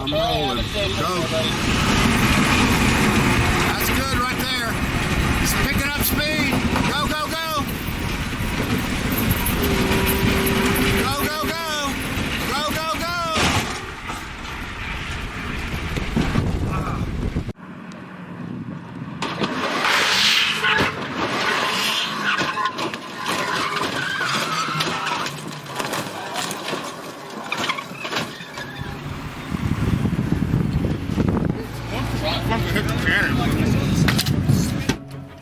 I'm rolling. Go. That's good right there. He's picking up speed. Go, go, go. Go, go, go. Go, go, go.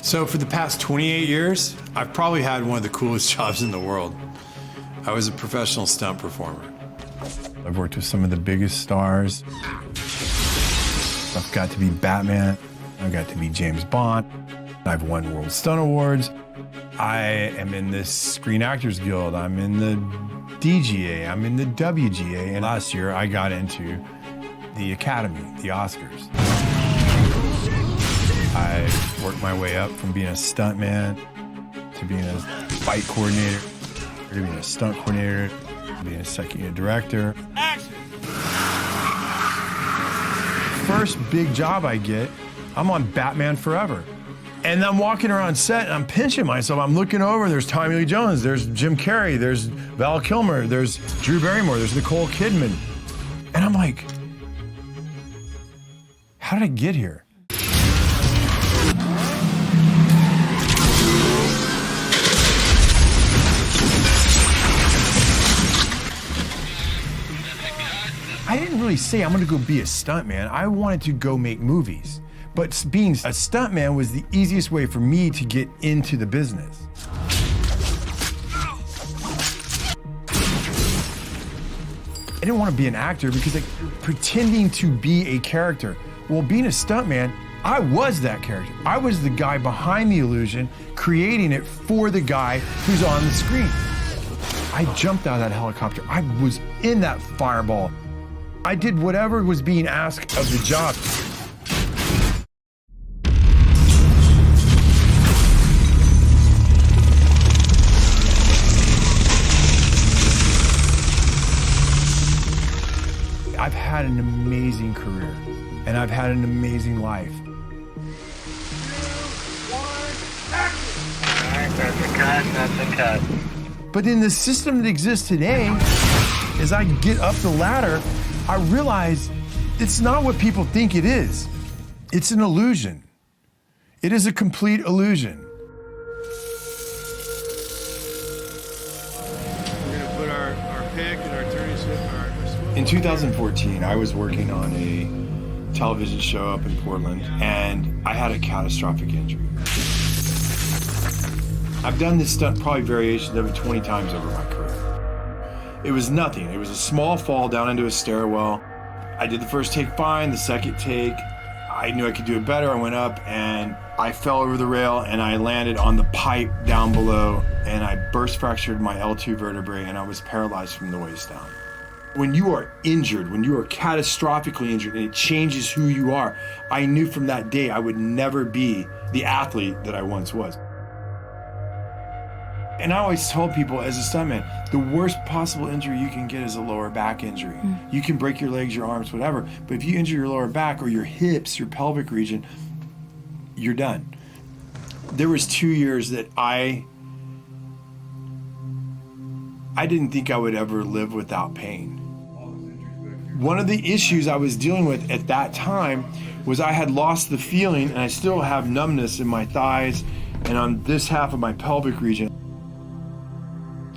So for the past 28 years, I've probably had one of the coolest jobs in the world. I was a professional stunt performer. I've worked with some of the biggest stars. I've got to be Batman. I've got to be James Bond. I've won World Stunt Awards. I am in the Screen Actors Guild. I'm in the DGA. I'm in the WGA. And last year, I got into the Academy, the Oscars. I worked my way up from being a stuntman to being a fight coordinator, to being a stunt coordinator, to being a second unit director. Action! First big job I get, I'm on Batman Forever. And I'm walking around set and I'm pinching myself. I'm looking over, there's Tommy Lee Jones, there's Jim Carrey, there's Val Kilmer, there's Drew Barrymore, there's Nicole Kidman. And I'm like, how did I get here? I didn't really say I'm gonna go be a stuntman. I wanted to go make movies. But being a stuntman was the easiest way for me to get into the business. I didn't want to be an actor because like pretending to be a character. Well, being a stuntman, I was that character. I was the guy behind the illusion, creating it for the guy who's on the screen. I jumped out of that helicopter. I was in that fireball. I did whatever was being asked of the job. I've had an amazing career, and I've had an amazing life. That's a cut, that's a cut. But in the system that exists today, as I get up the ladder, I realize it's not what people think it is. It's an illusion. It is a complete illusion. We're gonna put our pick and our turning switch. In 2014, I was working on a television show up in Portland, and I had a catastrophic injury. I've done this stunt probably variations of it 20 times over my career. It was nothing. It was a small fall down into a stairwell. I did the first take fine, the second take, I knew I could do it better. I went up and I fell over the rail and I landed on the pipe down below and I burst fractured my L2 vertebrae and I was paralyzed from the waist down. When you are injured, when you are catastrophically injured and it changes who you are, I knew from that day I would never be the athlete that I once was. And I always told people as a stuntman, the worst possible injury you can get is a lower back injury. You can break your legs, your arms, whatever, but if you injure your lower back or your hips, your pelvic region, you're done. There was 2 years that I didn't think I would ever live without pain. One of the issues I was dealing with at that time was I had lost the feeling, and I still have numbness in my thighs and on this half of my pelvic region.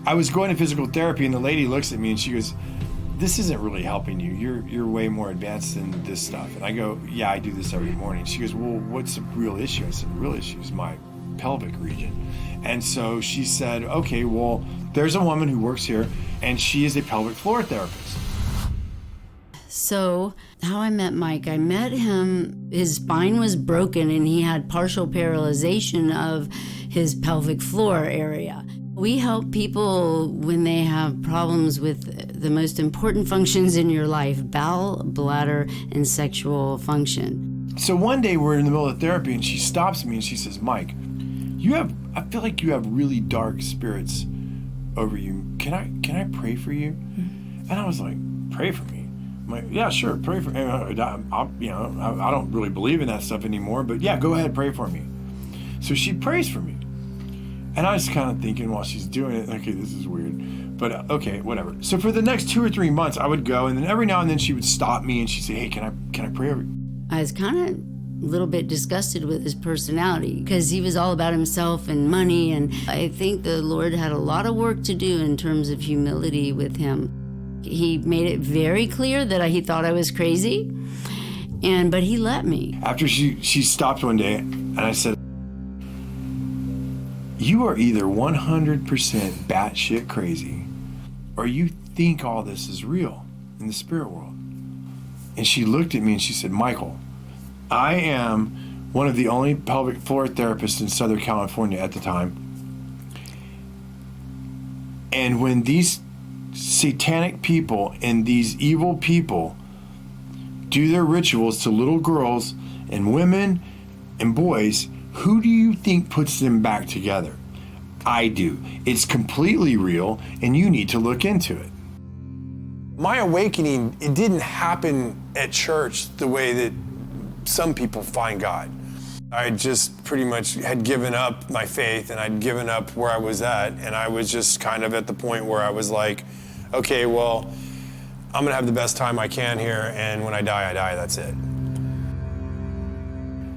I was going to physical therapy and the lady looks at me and she goes, "This isn't really helping you. You're way more advanced than this stuff." And I go, "Yeah, I do this every morning." She goes, "Well, what's the real issue?" I said, "The real issue is my pelvic region." And so she said, "Okay, well, there's a woman who works here and she is a pelvic floor therapist." So how I met Mike, I met him, his spine was broken and he had partial paralyzation of his pelvic floor area. We help people when they have problems with the most important functions in your life, bowel, bladder, and sexual function. So one day we're in the middle of therapy and she stops me and she says, "Mike, I feel like you have really dark spirits over you. Can I pray for you?" And I was like, "Pray for me? I'm like, yeah, sure, pray for me. I don't really believe in that stuff anymore, but yeah, go ahead, pray for me. So she prays for me. And I was kind of thinking while she's doing it, okay, this is weird, but okay, whatever. So for the next 2 or 3 months, I would go, and then every now and then she would stop me and she'd say, hey, can I pray over you? I was kind of a little bit disgusted with his personality because he was all about himself and money, and I think the Lord had a lot of work to do in terms of humility with him. He made it very clear that he thought I was crazy, but he let me. After she stopped one day, and I said, you are either 100% batshit crazy, or you think all this is real in the spirit world. And she looked at me and she said, Michael, I am one of the only pelvic floor therapists in Southern California at the time. And when these satanic people and these evil people do their rituals to little girls and women and boys, who do you think puts them back together? I do. It's completely real, and you need to look into it. My awakening, it didn't happen at church the way that some people find God. I just pretty much had given up my faith, and I'd given up where I was at, and I was just kind of at the point where I was like, okay, well, I'm gonna have the best time I can here, and when I die, that's it.